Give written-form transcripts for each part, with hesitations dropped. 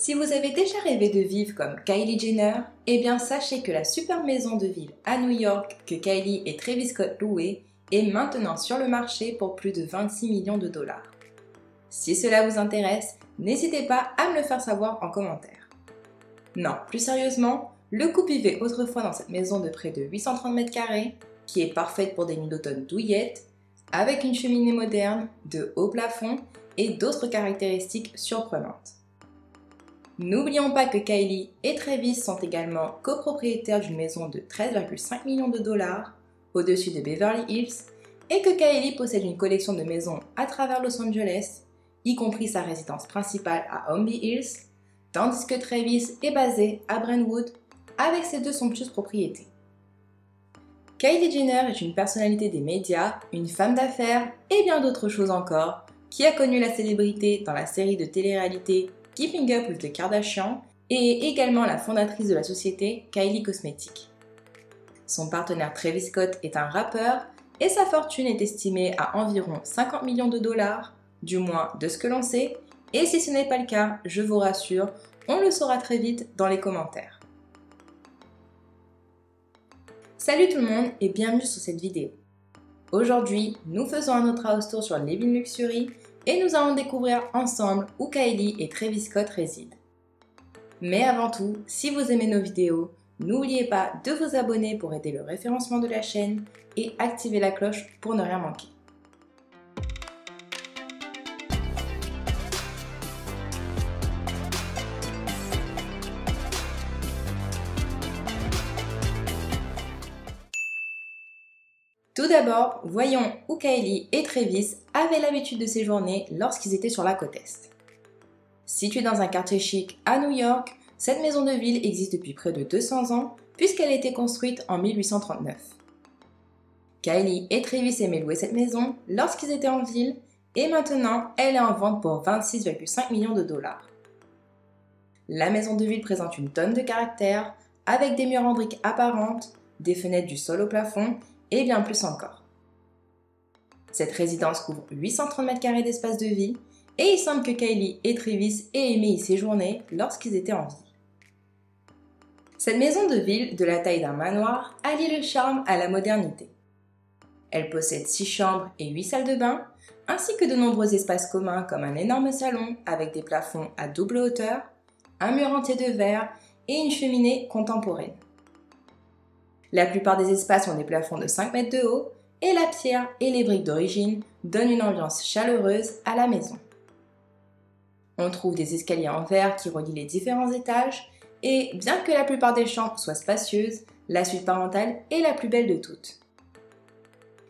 Si vous avez déjà rêvé de vivre comme Kylie Jenner, eh bien sachez que la super maison de ville à New York que Kylie et Travis Scott louaient est maintenant sur le marché pour plus de 26 millions de dollars. Si cela vous intéresse, n'hésitez pas à me le faire savoir en commentaire. Non, plus sérieusement, le couple vivait autrefois dans cette maison de près de 830 m², qui est parfaite pour des nuits d'automne douillettes, avec une cheminée moderne, de hauts plafonds et d'autres caractéristiques surprenantes. N'oublions pas que Kylie et Travis sont également copropriétaires d'une maison de 13,5 millions de dollars au-dessus de Beverly Hills et que Kylie possède une collection de maisons à travers Los Angeles, y compris sa résidence principale à Holmby Hills, tandis que Travis est basé à Brentwood avec ses deux somptueuses propriétés. Kylie Jenner est une personnalité des médias, une femme d'affaires et bien d'autres choses encore, qui a connu la célébrité dans la série de télé-réalité Keeping Up with the Kardashians et est également la fondatrice de la société Kylie Cosmetics. Son partenaire Travis Scott est un rappeur et sa fortune est estimée à environ 50 millions de dollars, du moins de ce que l'on sait, et si ce n'est pas le cas, je vous rassure, on le saura très vite dans les commentaires. Salut tout le monde et bienvenue sur cette vidéo. Aujourd'hui, nous faisons un autre house tour sur Living Luxury et nous allons découvrir ensemble où Kylie et Travis Scott résident. Mais avant tout, si vous aimez nos vidéos, n'oubliez pas de vous abonner pour aider le référencement de la chaîne et activer la cloche pour ne rien manquer. Tout d'abord, voyons où Kylie et Travis avaient l'habitude de séjourner lorsqu'ils étaient sur la côte Est. Située dans un quartier chic à New York, cette maison de ville existe depuis près de 200 ans puisqu'elle a été construite en 1839. Kylie et Travis aimaient louer cette maison lorsqu'ils étaient en ville et maintenant elle est en vente pour 26,5 millions de dollars. La maison de ville présente une tonne de caractère avec des murs en briques apparentes, des fenêtres du sol au plafond et bien plus encore. Cette résidence couvre 830 m² d'espace de vie et il semble que Kylie et Travis aient aimé y séjourner lorsqu'ils étaient en ville. Cette maison de ville, de la taille d'un manoir, allie le charme à la modernité. Elle possède 6 chambres et 8 salles de bain, ainsi que de nombreux espaces communs comme un énorme salon avec des plafonds à double hauteur, un mur entier de verre et une cheminée contemporaine. La plupart des espaces ont des plafonds de 5 mètres de haut et la pierre et les briques d'origine donnent une ambiance chaleureuse à la maison. On trouve des escaliers en verre qui relient les différents étages et bien que la plupart des chambres soient spacieuses, la suite parentale est la plus belle de toutes.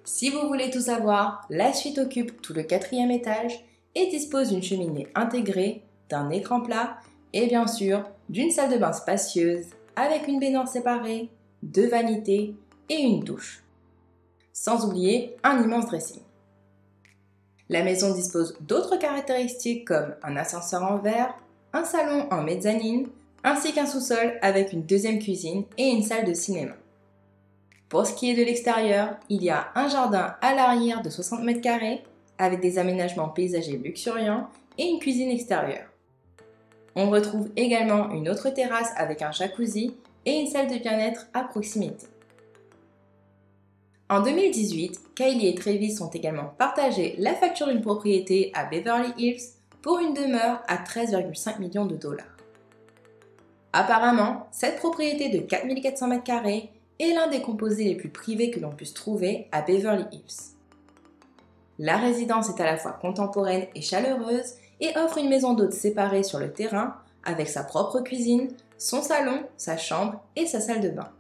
Si vous voulez tout savoir, la suite occupe tout le 4e étage et dispose d'une cheminée intégrée, d'un écran plat et bien sûr d'une salle de bain spacieuse avec une baignoire séparée, 2 vanités et une douche. Sans oublier un immense dressing. La maison dispose d'autres caractéristiques comme un ascenseur en verre, un salon en mezzanine, ainsi qu'un sous-sol avec une 2e cuisine et une salle de cinéma. Pour ce qui est de l'extérieur, il y a un jardin à l'arrière de 60 m² avec des aménagements paysagers luxuriants et une cuisine extérieure. On retrouve également une autre terrasse avec un jacuzzi et une salle de bien-être à proximité. En 2018, Kylie et Travis ont également partagé la facture d'une propriété à Beverly Hills pour une demeure à 13,5 millions de dollars. Apparemment, cette propriété de 4400 m² est l'un des composés les plus privés que l'on puisse trouver à Beverly Hills. La résidence est à la fois contemporaine et chaleureuse et offre une maison d'hôtes séparée sur le terrain avec sa propre cuisine, son salon, sa chambre et sa salle de bain.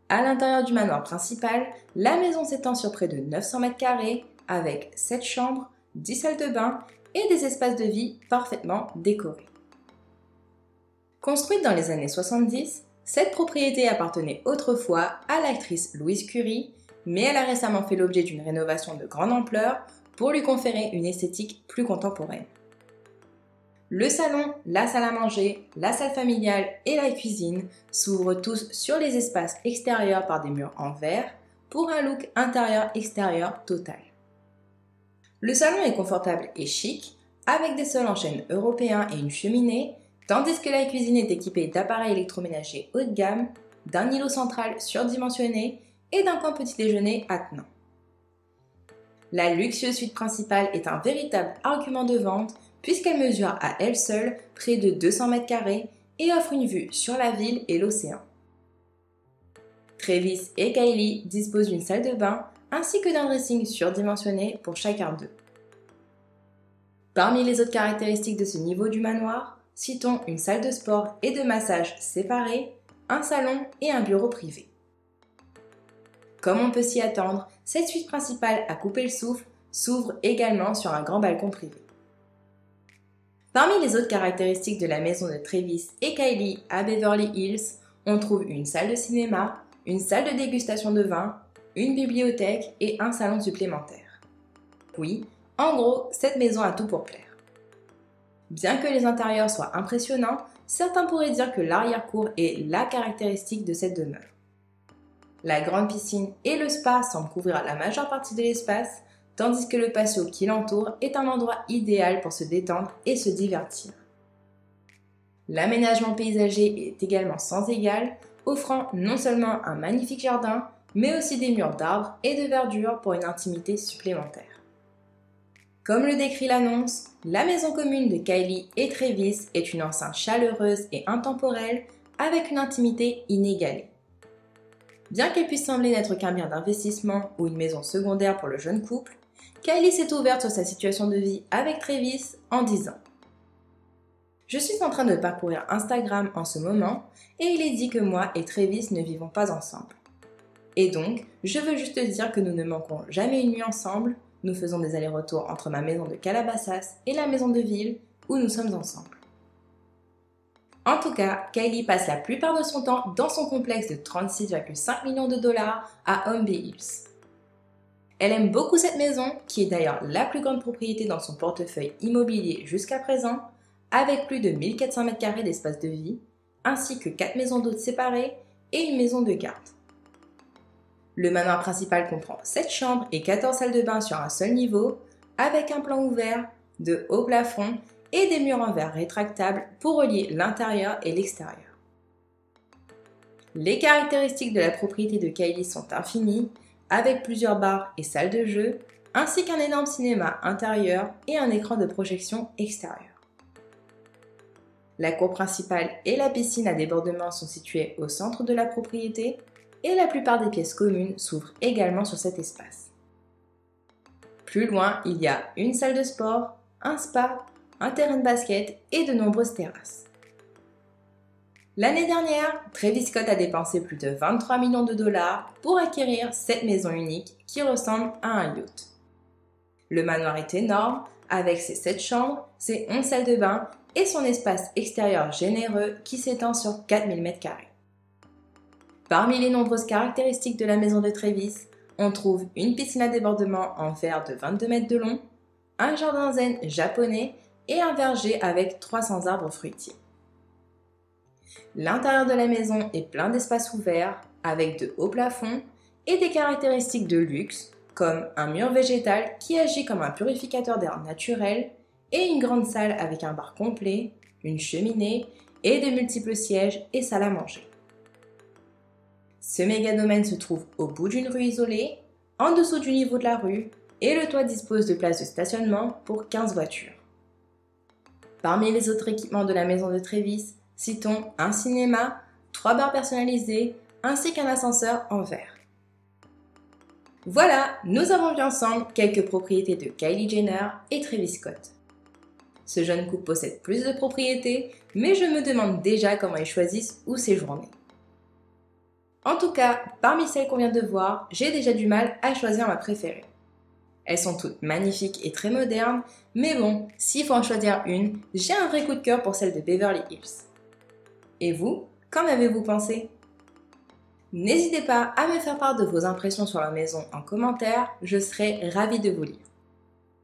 À l'intérieur du manoir principal, la maison s'étend sur près de 900 m² avec 7 chambres, 10 salles de bain et des espaces de vie parfaitement décorés. Construite dans les années 70, cette propriété appartenait autrefois à l'actrice Louise Curie, mais elle a récemment fait l'objet d'une rénovation de grande ampleur pour lui conférer une esthétique plus contemporaine. Le salon, la salle à manger, la salle familiale et la cuisine s'ouvrent tous sur les espaces extérieurs par des murs en verre pour un look intérieur-extérieur total. Le salon est confortable et chic avec des sols en chêne européen et une cheminée, tandis que la cuisine est équipée d'appareils électroménagers haut de gamme, d'un îlot central surdimensionné et d'un coin petit déjeuner attenant. La luxueuse suite principale est un véritable argument de vente puisqu'elle mesure à elle seule près de 200 mètres carrés et offre une vue sur la ville et l'océan. Travis et Kylie disposent d'une salle de bain ainsi que d'un dressing surdimensionné pour chacun d'eux. Parmi les autres caractéristiques de ce niveau du manoir, citons une salle de sport et de massage séparée, un salon et un bureau privé. Comme on peut s'y attendre, cette suite principale à couper le souffle s'ouvre également sur un grand balcon privé. Parmi les autres caractéristiques de la maison de Travis et Kylie à Beverly Hills, on trouve une salle de cinéma, une salle de dégustation de vin, une bibliothèque et un salon supplémentaire. Oui, en gros, cette maison a tout pour plaire. Bien que les intérieurs soient impressionnants, certains pourraient dire que l'arrière-cour est la caractéristique de cette demeure. La grande piscine et le spa semblent couvrir la majeure partie de l'espace, tandis que le patio qui l'entoure est un endroit idéal pour se détendre et se divertir. L'aménagement paysager est également sans égal, offrant non seulement un magnifique jardin, mais aussi des murs d'arbres et de verdure pour une intimité supplémentaire. Comme le décrit l'annonce, la maison commune de Kylie et Travis est une enceinte chaleureuse et intemporelle avec une intimité inégalée. Bien qu'elle puisse sembler n'être qu'un bien d'investissement ou une maison secondaire pour le jeune couple, Kylie s'est ouverte sur sa situation de vie avec Travis en disant « Je suis en train de parcourir Instagram en ce moment et il est dit que moi et Travis ne vivons pas ensemble. Et donc, je veux juste dire que nous ne manquons jamais une nuit ensemble, nous faisons des allers-retours entre ma maison de Calabasas et la maison de ville où nous sommes ensemble. » En tout cas, Kylie passe la plupart de son temps dans son complexe de 36,5 millions de dollars à Holmby Hills. Elle aime beaucoup cette maison, qui est d'ailleurs la plus grande propriété dans son portefeuille immobilier jusqu'à présent, avec plus de 1400 m² d'espace de vie, ainsi que 4 maisons d'hôtes séparées et une maison de garde. Le manoir principal comprend 7 chambres et 14 salles de bain sur un seul niveau, avec un plan ouvert, de hauts plafonds et des murs en verre rétractables pour relier l'intérieur et l'extérieur. Les caractéristiques de la propriété de Kylie sont infinies, avec plusieurs bars et salles de jeu, ainsi qu'un énorme cinéma intérieur et un écran de projection extérieur. La cour principale et la piscine à débordement sont situées au centre de la propriété et la plupart des pièces communes s'ouvrent également sur cet espace. Plus loin, il y a une salle de sport, un spa, un terrain de basket et de nombreuses terrasses. L'année dernière, Travis Scott a dépensé plus de 23 millions de dollars pour acquérir cette maison unique qui ressemble à un yacht. Le manoir est énorme, avec ses 7 chambres, ses 11 salles de bain et son espace extérieur généreux qui s'étend sur 4000 m². Parmi les nombreuses caractéristiques de la maison de Travis, on trouve une piscine à débordement en verre de 22 mètres de long, un jardin zen japonais et un verger avec 300 arbres fruitiers. L'intérieur de la maison est plein d'espaces ouverts avec de hauts plafonds et des caractéristiques de luxe comme un mur végétal qui agit comme un purificateur d'air naturel et une grande salle avec un bar complet, une cheminée et de multiples sièges et salles à manger. Ce méga domaine se trouve au bout d'une rue isolée, en dessous du niveau de la rue et le toit dispose de places de stationnement pour 15 voitures. Parmi les autres équipements de la maison de Travis, citons un cinéma, 3 bars personnalisés, ainsi qu'un ascenseur en verre. Voilà, nous avons vu ensemble quelques propriétés de Kylie Jenner et Travis Scott. Ce jeune couple possède plus de propriétés, mais je me demande déjà comment ils choisissent où séjourner. En tout cas, parmi celles qu'on vient de voir, j'ai déjà du mal à choisir ma préférée. Elles sont toutes magnifiques et très modernes, mais bon, s'il faut en choisir une, j'ai un vrai coup de cœur pour celle de Beverly Hills. Et vous, qu'en avez-vous pensé? N'hésitez pas à me faire part de vos impressions sur la maison en commentaire, je serai ravie de vous lire.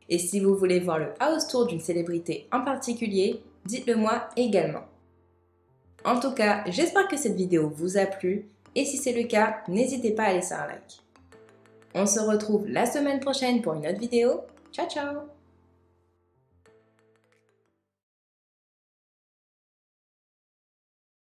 Et si vous voulez voir le house tour d'une célébrité en particulier, dites-le moi également. En tout cas, j'espère que cette vidéo vous a plu, et si c'est le cas, n'hésitez pas à laisser un like. On se retrouve la semaine prochaine pour une autre vidéo. Ciao ciao!